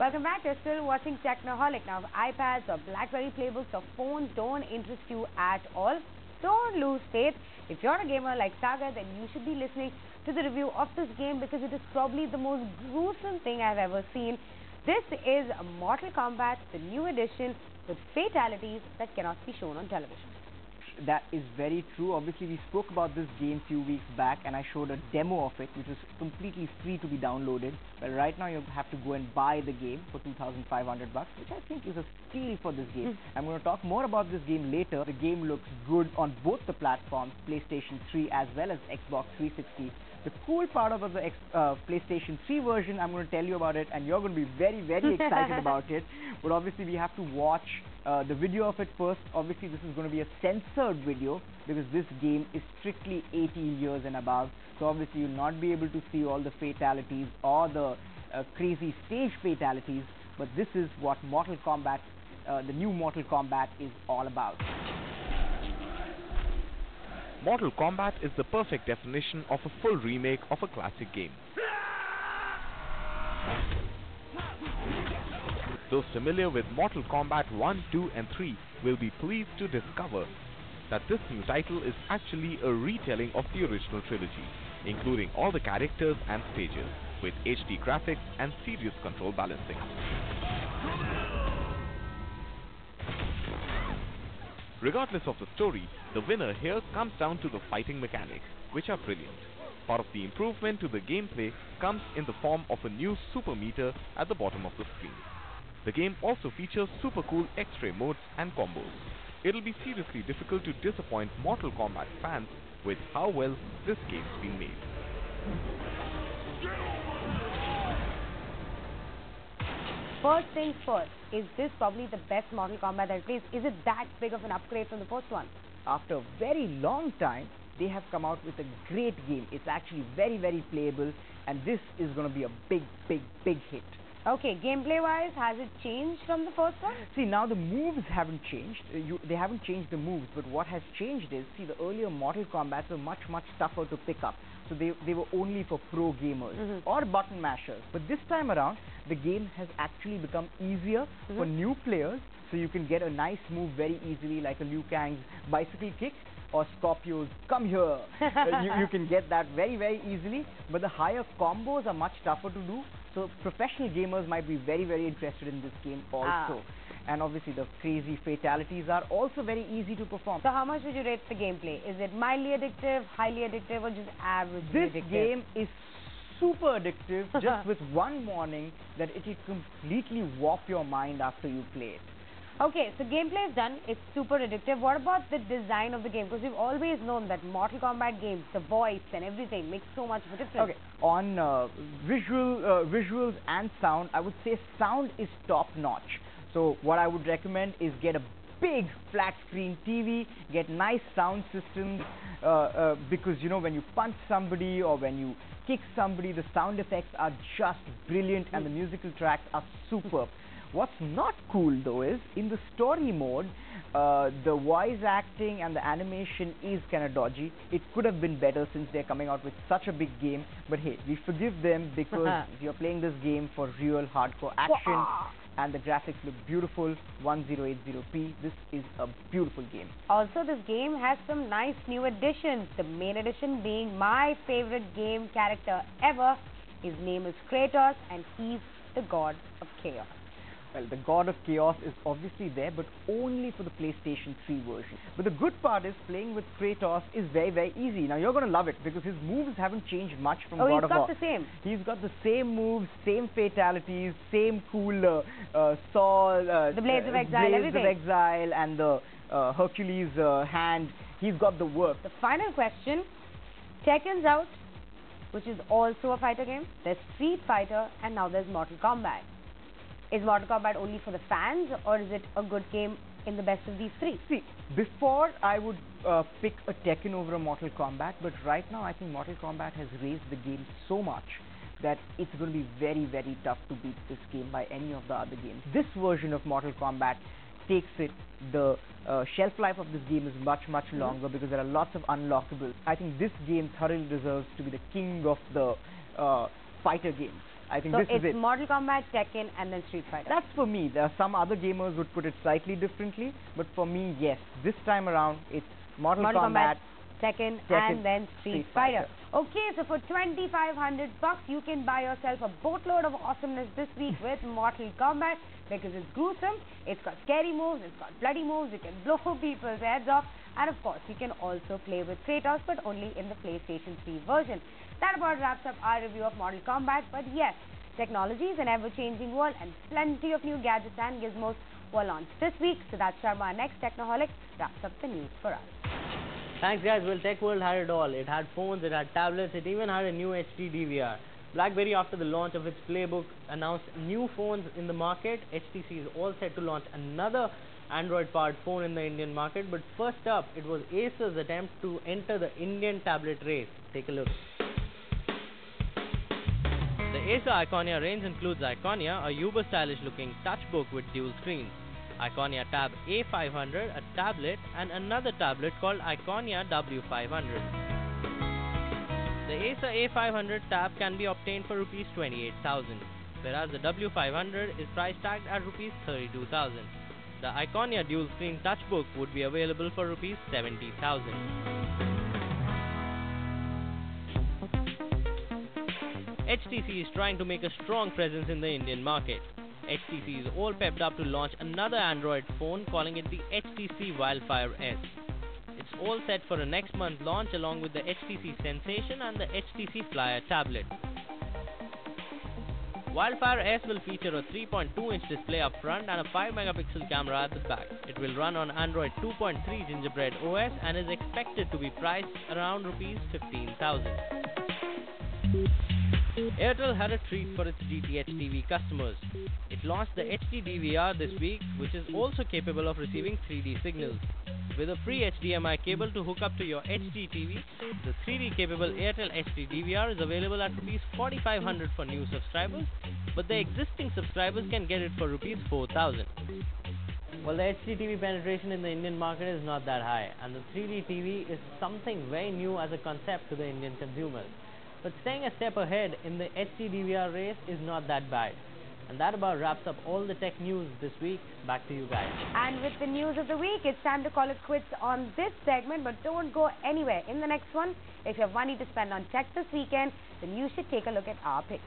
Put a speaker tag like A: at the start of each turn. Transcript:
A: Welcome back. You're still watching Technoholik. Now, if iPads or BlackBerry playbooks or phones don't interest you at all, don't lose faith. If you're a gamer like Sagar, then you should be listening to the review of this game because it is probably the most gruesome thing I've ever seen. This is Mortal Kombat, the new edition with fatalities that cannot be shown on television.
B: That is very true. Obviously, we spoke about this game a few weeks back and I showed a demo of it which was completely free to be downloaded. But right now you have to go and buy the game for 2,500 bucks, which I think is a steal for this game. I'm going to talk more about this game later. The game looks good on both the platforms, PlayStation 3 as well as Xbox 360. The cool part about the PlayStation 3 version, I'm going to tell you about it and you're going to be very, very excited about it. But obviously we have to watch the video of it first. Obviously this is going to be a censored video because this game is strictly 18 years and above. So obviously you'll not be able to see all the fatalities or the crazy stage fatalities. But this is what Mortal Kombat, the new Mortal Kombat is all about.
C: Mortal Kombat is the perfect definition of a full remake of a classic game. Those familiar with Mortal Kombat 1, 2 and 3 will be pleased to discover that this new title is actually a retelling of the original trilogy, including all the characters and stages, with HD graphics and serious control balancing. Regardless of the story, the winner here comes down to the fighting mechanics, which are brilliant. Part of the improvement to the gameplay comes in the form of a new super meter at the bottom of the screen. The game also features super cool X-ray modes and combos. It'll be seriously difficult to disappoint Mortal Kombat fans with how well this game's been made.
A: First things first, is this probably the best Mortal Kombat that plays? Is it that big of an upgrade from the first one?
B: After a very long time, they have come out with a great game. It's actually very, very playable and this is going to be a big, big, big hit.
A: Okay, gameplay-wise, has it changed from the first one?
B: See, now the moves haven't changed. They haven't changed the moves, but what has changed is, see, the earlier Mortal Kombat were much, much tougher to pick up. So they were only for pro gamers or button mashers. But this time around, the game has actually become easier for new players. So you can get a nice move very easily, like a Liu Kang's bicycle kick or Scorpio's come here. You can get that very, very easily. But the higher combos are much tougher to do. So professional gamers might be very, very interested in this game also. And obviously the crazy fatalities are also very easy to perform.
A: So how much would you rate the gameplay? Is it mildly addictive, highly addictive or just average addictive?
B: This game is super addictive just with one warning that it will completely warp your mind after you play it.
A: Okay, so gameplay is done. It's super addictive. What about the design of the game? Because we've always known that Mortal Kombat games, the voice and everything makes so much of a difference.
B: Okay, on visuals and sound, I would say sound is top notch. So what I would recommend is get a big flat screen TV, get nice sound systems because you know when you punch somebody or when you kick somebody, the sound effects are just brilliant and the musical tracks are superb. What's not cool though is, in the story mode, the voice acting and the animation is kind of dodgy. It could have been better since they're coming out with such a big game. But hey, we forgive them because you're playing this game for real hardcore action. And the graphics look beautiful, 1080p. This is a beautiful game.
A: Also, this game has some nice new additions. The main addition being my favorite game character ever. His name is Kratos and he's the god of chaos.
B: Well, the God of Chaos is obviously there, but only for the PlayStation 3 version. But the good part is playing with Kratos is very, very easy. Now, you're going to love it because his moves haven't changed much from God of War.
A: Oh, he's got the same.
B: He's got the same moves, same fatalities, same cool sword,
A: the Blades of Exile, everything.
B: Blades of Exile and the Hercules hand. He's got the work.
A: The final question, Tekken's out, which is also a fighter game. There's Street Fighter and now there's Mortal Kombat. Is Mortal Kombat only for the fans or is it a good game in the best of these three?
B: See, before I would pick a Tekken over a Mortal Kombat, but right now I think Mortal Kombat has raised the game so much that it's going to be very, very tough to beat this game by any of the other games. This version of Mortal Kombat takes it, the shelf life of this game is much, much longer because there are lots of unlockables. I think this game thoroughly deserves to be the king of the fighter games. I think
A: So
B: this is
A: it's
B: it.
A: Mortal Kombat, Tekken, and then Street Fighter.
B: That's for me. There are some other gamers would put it slightly differently, but for me, yes. This time around, it's Mortal Kombat,
A: Tekken, and then Street Fighter. Okay, so for 2,500 bucks, you can buy yourself a boatload of awesomeness this week with Mortal Kombat because it's gruesome, it's got scary moves, it's got bloody moves, you can blow people's heads off, and of course, you can also play with Kratos, but only in the PlayStation 3 version. That about wraps up our review of Mortal Kombat, but yes, technology is an ever-changing world, and plenty of new gadgets and gizmos were launched this week. Siddharth Sharma, our next Technoholik, wraps up the news for us.
D: Thanks guys. Well, Tech World had it all. It had phones, it had tablets, it even had a new HD DVR. BlackBerry, after the launch of its Playbook, announced new phones in the market. HTC is all set to launch another Android-powered phone in the Indian market. But first up, it was Acer's attempt to enter the Indian tablet race. Take a look. The Acer Iconia range includes Iconia, a uber-stylish looking touchbook with dual screens, Iconia Tab A500, a tablet, and another tablet called Iconia W500. The Acer A500 tab can be obtained for Rs 28,000, whereas the W500 is price tagged at Rs 32,000. The Iconia dual screen touchbook would be available for Rs 70,000. HTC is trying to make a strong presence in the Indian market. HTC is all pepped up to launch another Android phone, calling it the HTC Wildfire S. It's all set for a next month launch along with the HTC Sensation and the HTC Flyer tablet. Wildfire S will feature a 3.2-inch display up front and a 5-megapixel camera at the back. It will run on Android 2.3 Gingerbread OS and is expected to be priced around Rs 15,000. Airtel had a treat for its DTH TV customers. It launched the HD DVR this week, which is also capable of receiving 3D signals. With a free HDMI cable to hook up to your HD TV, the 3D capable Airtel HD DVR is available at Rs 4,500 for new subscribers, but the existing subscribers can get it for Rs 4,000. Well, the HD TV penetration in the Indian market is not that high, and the 3D TV is something very new as a concept to the Indian consumers. But staying a step ahead in the HD DVR race is not that bad. And that about wraps up all the tech news this week. Back to you guys.
A: And with the news of the week, it's time to call it quits on this segment, but don't go anywhere. In the next one, if you have money to spend on tech this weekend, then you should take a look at our picks.